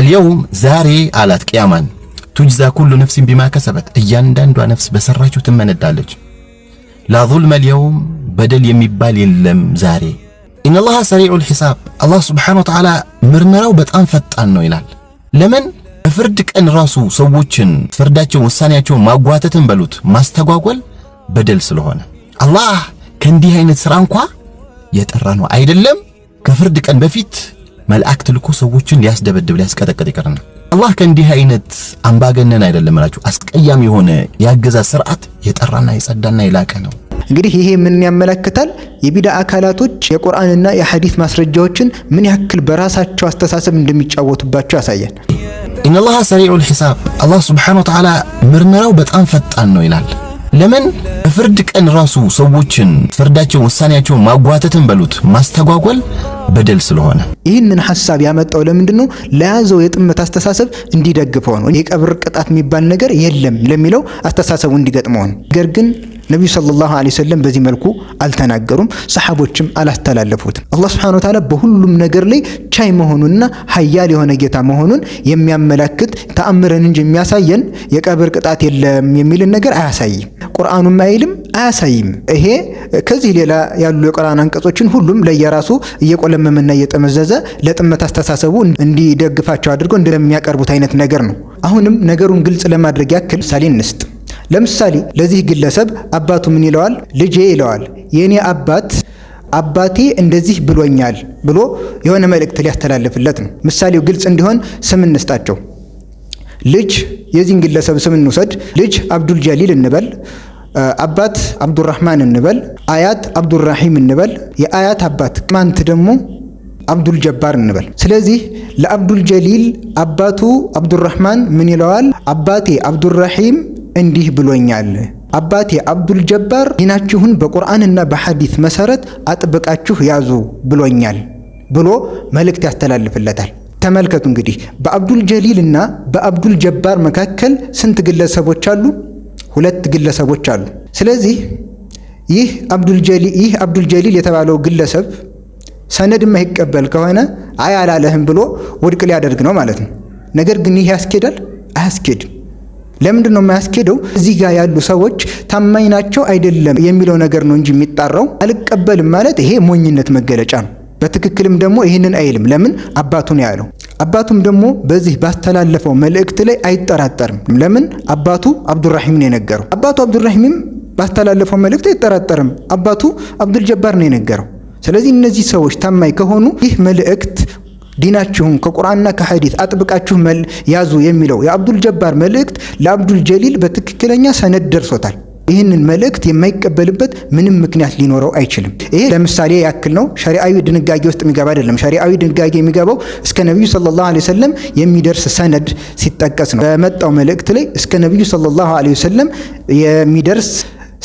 አልየውም ዛሬ አላት ቅያማን ቱጅዛ ኩሉ ነፍሲን ቢማ ከሰበት እያንዳንዷ ነፍስ በሰራችው ትመነዳለች። ላ ዙልመ አልየውም በደል የሚባል የለም ዛሬ። ኢነላህ ሰሪዑል ሒሳብ አላህ ሱብሓነሁ ወተዓላ ምርመራው በጣም ፈጣን ነው ይላል። ለምን በፍርድ ቀን ራሱ ሰዎችን ፍርዳቸውን ውሳኔያቸውን ማጓተትን በሉት ማስተጓጎል በደል ስለሆነ አላህ ከእንዲህ አይነት ስራ እንኳ የጠራ ነው አይደለም። ከፍርድ ቀን በፊት መልአክት ልኮ ሰዎችን ሊያስደበድብ ሊያስቀጠቅጥ ይቀርና አላህ ከእንዲህ አይነት አምባገነን አይደለም ማለት አስቀያሚ የሆነ ያገዛዝ ስርዓት የጠራና የጸዳና የላቀ ነው። እንግዲህ ይሄ ምን ያመለክታል? የቢዳ አካላቶች የቁርአንና የሐዲስ ማስረጃዎችን ምን ያክል በራሳቸው አስተሳሰብ እንደሚጫወቱባቸው ያሳያል። ኢነላህ ሰሪዑል ሒሳብ አላህ ሱብሓነሁ ወተዓላ ምርመራው በጣም ፈጣን ነው ይላል። ለምን በፍርድ ቀን ራሱ ሰዎችን ፍርዳቸውን ውሳኔያቸውን ማጓተትን በሉት ማስተጓጎል በደል ስለሆነ ይህንን ሐሳብ ያመጣው ለምንድነው? ለያዘው የጥመት አስተሳሰብ እንዲደግፈው ነው። የቀብር ቅጣት የሚባል ነገር የለም ለሚለው አስተሳሰቡ እንዲገጥመው ነው። ነገር ግን ነብዩ ሰለላሁ ዐለይሂ ወሰለም በዚህ መልኩ አልተናገሩም፣ ሰሐቦችም አላስተላለፉትም። አላህ ሱብሓነሁ ወተዓላ በሁሉም ነገር ላይ ቻይ መሆኑንና ኃያል የሆነ ጌታ መሆኑን የሚያመለክት ተአምረን እንጂ የሚያሳየን የቀብር ቅጣት የለም የሚልን ነገር አያሳይም። ቁርአኑም አይልም አያሳይም። ይሄ ከዚህ ሌላ ያሉ የቁርአን አንቀጾችን ሁሉም ለየራሱ እየቆለመመና እየጠመዘዘ ለጥመት አስተሳሰቡ እንዲደግፋቸው አድርገው እንደሚያቀርቡት አይነት ነገር ነው። አሁንም ነገሩን ግልጽ ለማድረግ ያክል ምሳሌ እንስጥ። ለምሳሌ ለዚህ ግለሰብ አባቱ ምን ይለዋል? ልጄ ይለዋል። የኔ አባቴ እንደዚህ ብሎኛል ብሎ የሆነ መልእክት ሊያስተላልፍለት ነው። ምሳሌው ግልጽ እንዲሆን ስም እንስጣቸው። ልጅ የዚህን ግለሰብ ስም እንውሰድ። ልጅ አብዱል ጀሊል እንበል፣ አባት አብዱራህማን እንበል፣ አያት አብዱራሂም እንበል። የአያት አባት ማንት ደግሞ አብዱል ጀባር እንበል። ስለዚህ ለአብዱል ጀሊል አባቱ አብዱራህማን ምን ይለዋል? አባቴ አብዱራሂም እንዲህ ብሎኛል፣ አባቴ አብዱል ጀባር ዲናችሁን በቁርአንና በሐዲስ መሰረት አጥብቃችሁ ያዙ ብሎኛል ብሎ መልእክት ያስተላልፍለታል። ተመልከቱ እንግዲህ በአብዱል ጀሊልና በአብዱል ጀባር መካከል ስንት ግለሰቦች አሉ? ሁለት ግለሰቦች አሉ። ስለዚህ ይህ አብዱል ጀሊል የተባለው ግለሰብ ሰነድ የማይቀበል ከሆነ አይ አላለህም ብሎ ውድቅ ሊያደርግ ነው ማለት ነው። ነገር ግን ይህ ያስኬዳል? አያስኬድም። ለምንድን ነው የማያስኬደው? እዚህ ጋር ያሉ ሰዎች ታማኝ ናቸው አይደለም የሚለው ነገር ነው እንጂ የሚጣራው አልቀበልም ማለት ይሄ ሞኝነት መገለጫ ነው። በትክክልም ደግሞ ይህንን አይልም። ለምን? አባቱን ያለው። አባቱም ደግሞ በዚህ ባስተላለፈው መልእክት ላይ አይጠራጠርም። ለምን? አባቱ አብዱራሂም ነው የነገረው። አባቱ አብዱራሂምም ባስተላለፈው መልእክት አይጠራጠርም። አባቱ አብዱል ጀባር ነው የነገረው። ስለዚህ እነዚህ ሰዎች ታማኝ ከሆኑ ይህ መልእክት ዲናችሁን ከቁርአንና ከሐዲስ አጥብቃችሁ ያዙ የሚለው የአብዱል ጀባር መልእክት ለአብዱል ጀሊል በትክክለኛ ሰነድ ደርሶታል። ይህንን መልእክት የማይቀበልበት ምንም ምክንያት ሊኖረው አይችልም። ይሄ ለምሳሌ ያክል ነው። ሸሪዓዊ ድንጋጌ ውስጥ የሚገባ አይደለም። ሸሪዓዊ ድንጋጌ የሚገባው እስከ ነብዩ ሰለላሁ ዐለይሂ ወሰለም የሚደርስ ሰነድ ሲጠቀስ ነው። በመጣው መልእክት ላይ እስከ ነብዩ ሰለላሁ ዐለይሂ ወሰለም የሚደርስ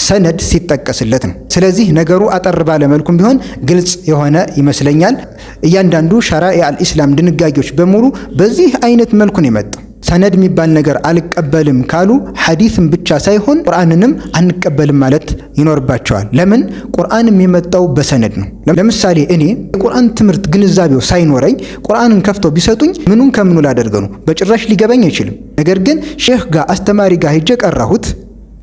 ሰነድ ሲጠቀስለት ነው። ስለዚህ ነገሩ አጠር ባለ መልኩም ቢሆን ግልጽ የሆነ ይመስለኛል። እያንዳንዱ ሸራኢ አልኢስላም ድንጋጌዎች በሙሉ በዚህ አይነት መልኩ ነው የመጣው። ሰነድ የሚባል ነገር አልቀበልም ካሉ ሐዲስም ብቻ ሳይሆን ቁርአንንም አንቀበልም ማለት ይኖርባቸዋል። ለምን? ቁርአንም የመጣው በሰነድ ነው። ለምሳሌ እኔ የቁርአን ትምህርት ግንዛቤው ሳይኖረኝ ቁርአንን ከፍተው ቢሰጡኝ ምኑን ከምኑ ላደርገው ነው? በጭራሽ ሊገባኝ አይችልም። ነገር ግን ሼህ ጋር አስተማሪ ጋር ሄጄ ቀራሁት፣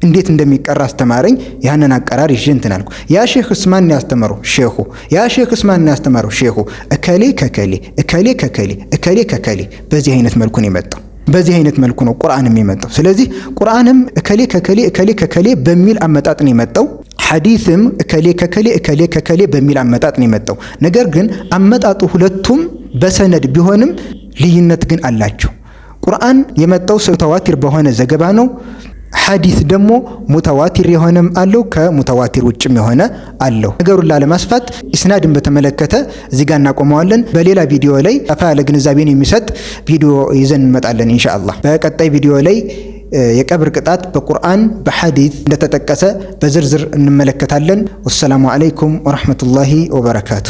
እንዴት እንደሚቀራ አስተማረኝ። ያንን አቀራር ይዤ እንትን አልኩ። ያ ሼህ እስማን ያስተማረው ሼኹ፣ ያ ሼህ እስማን ያስተማረው ሼኹ፣ እከሌ ከከሌ እከሌ ከከሌ እከሌ ከከሌ። በዚህ አይነት መልኩ ነው የመጣው። በዚህ አይነት መልኩ ነው ቁርአንም የመጣው። ስለዚህ ቁርአንም እከሌ ከከሌ እከሌ ከከሌ በሚል አመጣጥ ነው የመጣው። ሐዲስም እከሌ ከከሌ እከሌ ከከሌ በሚል አመጣጥ ነው የመጣው። ነገር ግን አመጣጡ ሁለቱም በሰነድ ቢሆንም ልዩነት ግን አላቸው። ቁርአን የመጣው ሙተዋቲር በሆነ ዘገባ ነው። ሐዲስ ደግሞ ሙተዋቲር የሆነም አለው፣ ከሙተዋቲር ውጭም የሆነ አለው። ነገሩን ላለማስፋት ኢስናድን በተመለከተ እዚህ ጋር እናቆመዋለን። በሌላ ቪዲዮ ላይ ሰፋ ያለ ግንዛቤን የሚሰጥ ቪዲዮ ይዘን እንመጣለን ኢንሻአላህ። በቀጣይ ቪዲዮ ላይ የቀብር ቅጣት በቁርአን በሐዲስ እንደተጠቀሰ በዝርዝር እንመለከታለን። ወሰላሙ አለይኩም ወራህመቱላሂ ወበረካቱ።